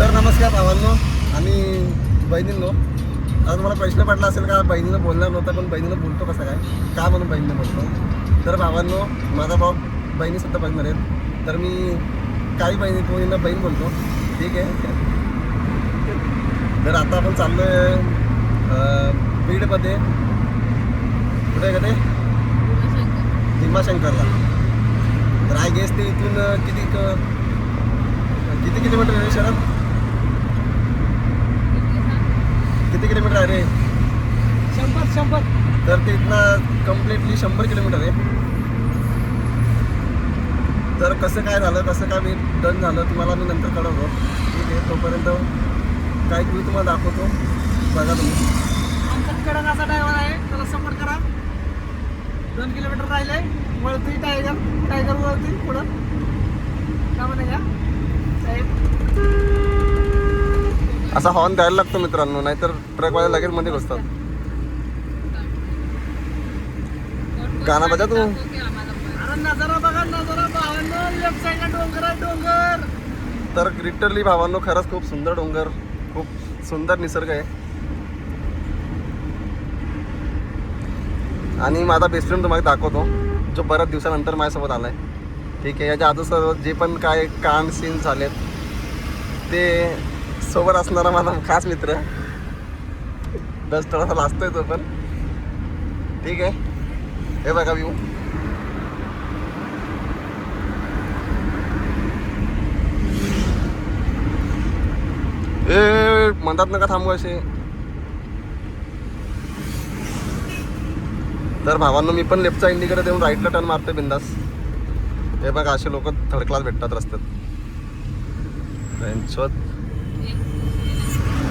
तर नमस्कार भावांनो आणि बहिणींनो. आज मला प्रश्न पडला असेल का बहिणीनं बोलणार नव्हता पण बहिणीनं बोलतो कसं काय, का म्हणून बहिणीनं बोलतो. तर भावांनो, माझा भाऊ बहिणीसुद्धा बघणार आहेत, तर मी काही बहिणींना बहीण बोलतो, ठीक आहे. तर आता आपण चाललो आहे बीडमध्ये, कुठे का ते भीमाशंकरला. तर आय गेस ते इथून किती किलोमीटर आहे शरद? किती किलोमीटर आहे रे? 100. तर ते इथनं कम्प्लिटली 100 किलोमीटर आहे. तर कसं काय झालं, कसं काय मी डन झालं तुम्हाला मी नंतर कळवतो, ठीक आहे. तोपर्यंत काय मी तुम्हाला दाखवतो, बघा तुम्ही. आमचा कडंगाचा ड्रायव्हर आहे, त्याला सपोर्ट करा. 2 किलोमीटर राहिले, वळती टायगर वळती पुढं का म्हणे का असा हॉर्न द्यायला लागतो मित्रांनो, नाहीतर ट्रकवाले लगेच मध्ये घुसतात. गाणं बजा तू. अरे नजारा बघा, नजारा भावांनो, लेफ्ट साईडला डोंगर आहे, डोंगर. तर लिटरली भावांनो खरंच खूप सुंदर डोंगर, खूप सुंदर निसर्ग आहे. आणि माझा बेस्ट फ्रेंड तुम्हाला दाखवतो, जो बऱ्याच दिवसानंतर माझ्यासोबत आलाय, ठीक आहे. याच्या आजूबाजू जे पण काय कांड सीन झालेत ते सोबत असणारा माझा खास मित्र, थोडासा लाजतोय तो पण, ठीक आहे. हे बघा व्ह्यू. ए म्हणतात नका थांबू असे. तर भावांनो, मी पण लेफ्टचा इंडिकेटर देऊन राईटला टर्न मारतोय बिंदास. हे बघा असे लोक थर्ड क्लास भेटतात रस्त्यात.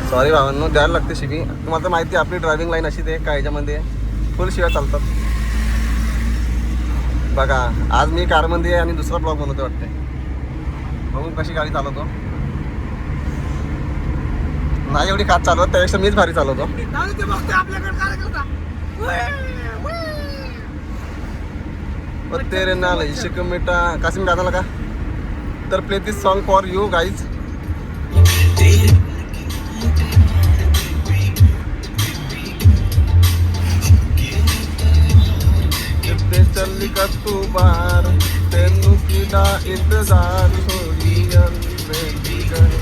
सॉरी भावांनो, द्यायला लागते शिवी. तुम्हाला तर माहिती आहे आपली ड्रायव्हिंग लाईन अशी ते काय याच्यामध्ये फुल शिव्या चालतात. बघा आज मी कारमध्ये आहे आणि दुसरा ब्लॉग बनवतो वाटते. बघू कशी गाडी चालवतो. नाही एवढी खास चालवत, त्यापेक्षा मीच भारी चालवतो. तेरे नाल इश्क मिटा कासिम गाण्याला का. तर play this song for you guys. ਚੱਲੀ ਕੱਤੂ ਬਾਹਰ ਤੈਨੂੰ ਕਿਹਦਾ ਇੰਤਜ਼ਾਰ ਥੋੜੀ ਬੇਬੀ ਗਏ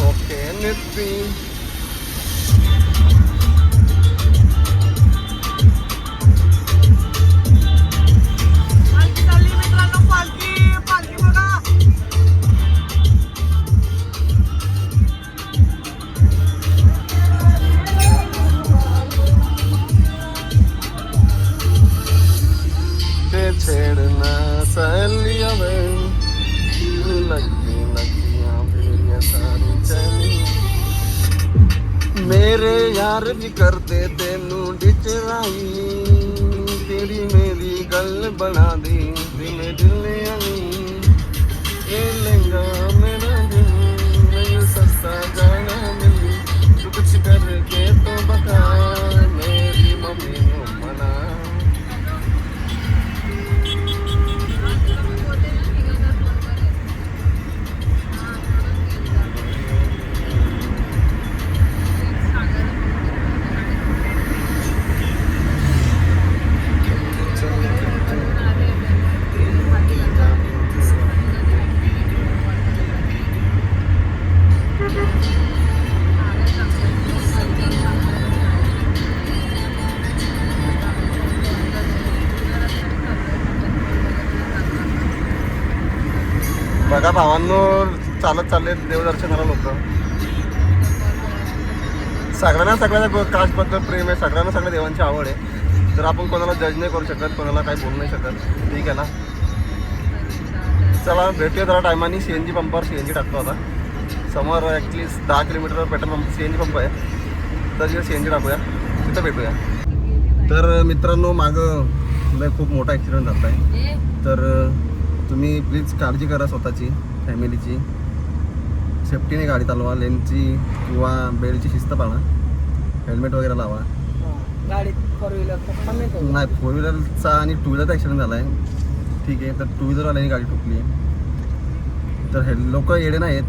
ਓਕੇ ਨਿੱਤੀ. पालखी चालली मित्रांनो, पालखी बघा. छेड़ना सलिया में लगियां मेरी सारी चली. मेरे यार भी करते तेनू डिचराई, तेरी मेरी गल बना दी दिल ये लहंगा मेरा दिल नहीं सस्ता जाना मिली. तू कुछ करके तो बता मेरी मम्मी को मना. बघा भावांनो, चालत चालले देवदर्शनाला लोक. सगळ्यांना काशबद्दल प्रेम आहे, सगळ्यांना सगळ्या देवांची आवड आहे. तर आपण कोणाला जज नाही करू शकत, कोणाला काही बोलू नाही शकत, ठीक आहे ना. चला भेटूया जरा टायमानी. CNG पंपावर CNG टाकतो आता. समोर ॲक्च्युली 10 किलोमीटरवर पेट्रोल पंप CNG पंप आहे, तर तिथे CNG टाकूया, तिथं भेटूया. तर मित्रांनो, मागं खूप मोठा ॲक्सिडेंट झाला आहे. तर तुम्ही प्लीज काळजी करा स्वतःची, फॅमिलीची. सेफ्टीने गाडी चालवा, लेनची किंवा बेल्टची शिस्त पाळा, हेल्मेट वगैरे लावा. गाडीत 4 व्हीलर नाही, 4 व्हीलरचा आणि 2 व्हीलरचा ॲक्सिडेंट झाला आहे, ठीक आहे. तर 2 व्हीलरवाल्याने गाडी ठोकली. तर हे लोक येडे नाही आहेत,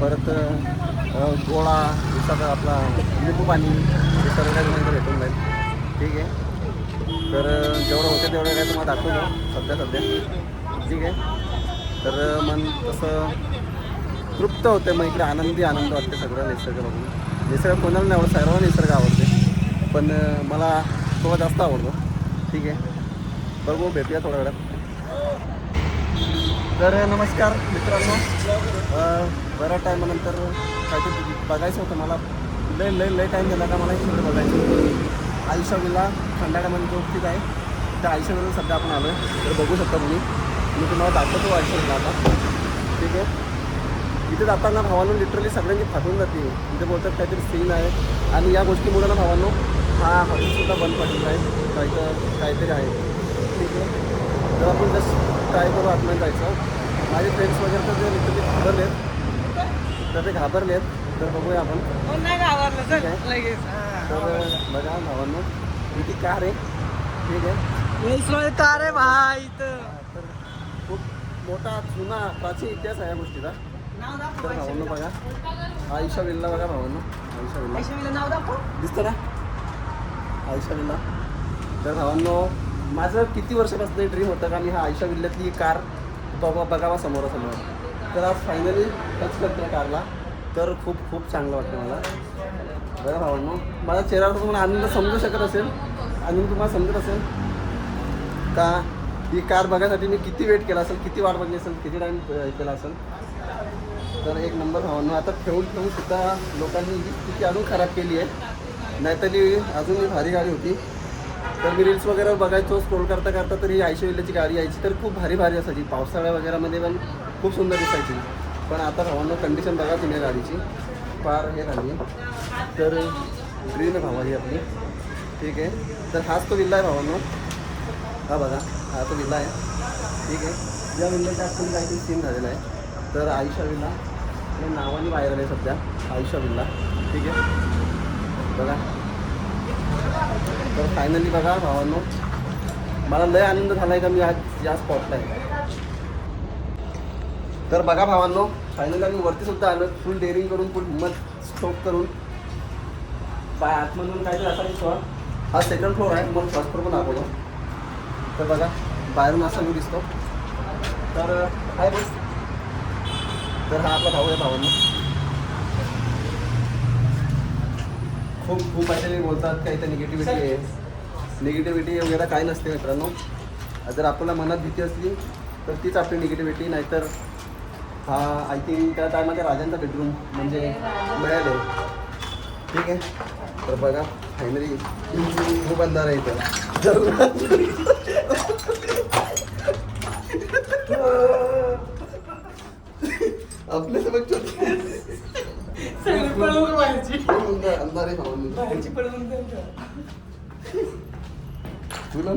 परत गोळा सगळं आपला लिंबू पाणी हे सर्व काही तुम्हाला भेटून जाईल. ठीक आहे. तर जेवढं होतं तेवढं काय तुम्हाला दाखवतो सध्या ठीक आहे. तर मन तसं तृप्त होतं, मग इकडे आनंद वाटते सगळं निसर्ग बघून. निसर्ग कोणाला नाही आवडत, सर्वांना निसर्ग आवडते, पण मला थोडा जास्त आवडतो. ठीक आहे. बघू भेटूया थोड्या वेळात. तर नमस्कार मित्रांनो, बऱ्याच टायमानंतर काहीतरी बघायचं होतं मला. लय टाईम झाला का मला इकडे बघायचं होतं. आयुष्या विला खंडाळ्यामध्ये जो स्थित आहे त्या आयुष्या विला सध्या आपण आलो आहे. तर बघू शकता तुम्ही, मी तुम्हाला दाखवतो आयुष्या विला आता. ठीक आहे. इथे जाताना भावांनो लिटरली सगळ्यांची फाटून जाते. इथे बोलतात काहीतरी सीन आहे आणि या गोष्टीमुळे ना भावांनो हा हॉटेलसुद्धा बंद पडलेला आहे, काहीतरी आहे. ठीक आहे. तर आपण जस्ट ट्राय करू आतमध्ये जायचं. माझे फ्रेंड्स वगैरे तर ते लिटरली घाबरलेत, तर बघूया आपण. नाही घाबरलं ठीक चल आहे. लगेच. तर बघा भावांनो इथे कार आहे. ठीक आहे. कार आहे भाई इथं. तर खूप मोठा जुना प्राचीन इतिहास आहे या गोष्टीचा. नाव तर दाखव. भावांनो बघा आयुष्या विल्ला बघा भावांनो, आयुष्या विल्ला आयशा नाव दाखव. दिसतं ना आयुष्या विल्ला. तर भावांनो माझं किती वर्षापासून ड्रीम होतं का मी हा आयुष्या विल्ल्यातली कार बघावा समोरासमोर. तर आज फायनली टच करतो कारला. तर खूप खूप चांगलं वाटतं मला. बघा भावांनो माझ्या चेहऱ्यावर तुम्हाला आनंद समजू शकत असेल, आनंद तुम्हाला समजत असेल का ही कार बघायसाठी मी किती वेट केला असेल, किती वाट बघली असेल, किती टाईम केला असेल. तर एक नंबर भावांनो. आता ठेवून सुद्धा लोकांनी ही स्थिती अजून खराब केली आहे, नाहीतर ही अजून भारी गाडी होती. तर मी रील्स वगैरे बघायचो स्क्रोल करता तर ही आयुष्य विल्ल्याची गाडी यायची तर खूप भारी असायची. पावसाळ्या वगैरेमध्ये पण खूप सुंदर दिसायची. पण आता भावांनो कंडिशन बघा तुम्ही गाडीची फार हे झाली आहे. तर ड्रीम आहे भावा ही आपली. ठीक आहे. तर हाच तो विल्ला आहे भावांनो. हा बघा हा तो विल्ला आहे. ठीक आहे. या विल्ल्याच्या आतून काहीतरी सीन झालेला आहे. तर आयुष्या विल्ला हे नावाने बाहेर आले सध्या आयुष्या विल्ला. ठीक आहे. बघा तर फायनली बघा भावांनो मला लय आनंद झाला आहे का मी आज या स्पॉटला आहे. तर बघा भावांनो फायनली आम्ही वरती सुद्धा आलो. फुल डेअरिंग करून फुल हिंमत स्टॉप करून बाय आतमधून काहीतरी असा दिसतो. हा सेकंड फ्लोअर आहे, मग फर्स्ट फ्लोअर पण दाखवतो. तर बघा बाहेरून असा व्ह्यू दिसतो. तर आहे बस. तर हा आपला भाऊ आहे भावांनो. खूप असे बोलतात काही तर निगेटिव्हिटी आहे. निगेटिव्हिटी वगैरे काही नसते मित्रांनो. जर आपल्याला मनात भीती असली तर तीच आपली निगेटिव्हिटी. नाहीतर हा आय थिंक त्या टायमाच्या राजांचा बेडरूम म्हणजे मिळाले. ठीक आहे. तर बघा फायनली खूप अंधार आहे इथं. आपल्यासोबत अंधार आहे भाऊ तुला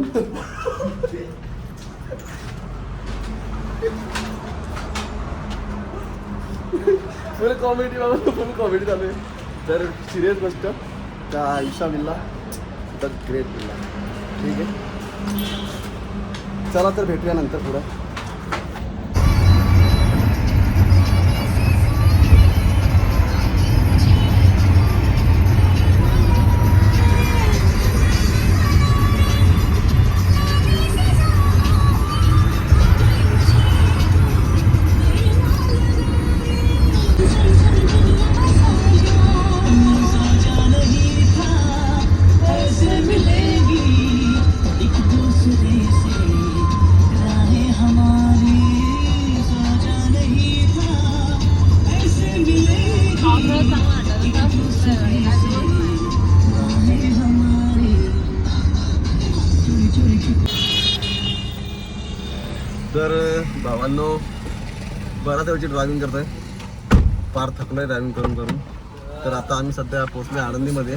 फुल कॉमेडी बाबा, फुल कॉमेडी चालू आहे. तर सिरियस गोष्ट का आयुष्या विल्ला द ग्रेट विल्ला. ठीक आहे. चला तर भेटूया नंतर पुढं. तर भावांनो बराच वेळची ड्रायव्हिंग करतोय, फार थकलोय ड्रायव्हिंग करून. तर आता आम्ही सध्या पोहोचलोय आळंदीमध्ये.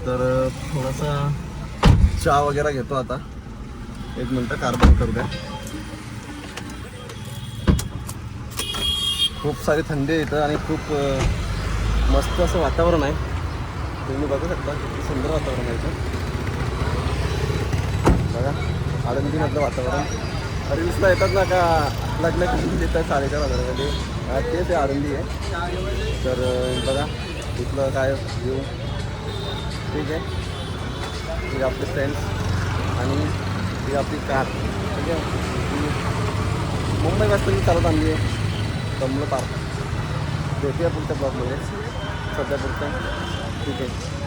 तर थोडासा चहा वगैरे घेतो आता. एक मिनटं कार बंद करू द्या. खूप सारी थंडी आहे इथं आणि खूप मस्त असं वातावरण आहे. तुम्ही बघू शकता किती सुंदर वातावरण आहे इथं. बघा आळंदीमधलं वातावरण. रील्सला येतात ना का लग्न किती देतात 4,4,000 मध्ये. हा तेच आहे आरंभी आहे. तर बघा इथलं काय व्ह्यू ठीक आहे. ही आपली फ्रेंड्स आणि ही आपली कार ठीक आहे. मुंबई वाजता चालत आणली आहे कमलं पार्क. भेटूया पुढच्या ब्लॉगमध्ये. सध्या पुढचं ठीक आहे.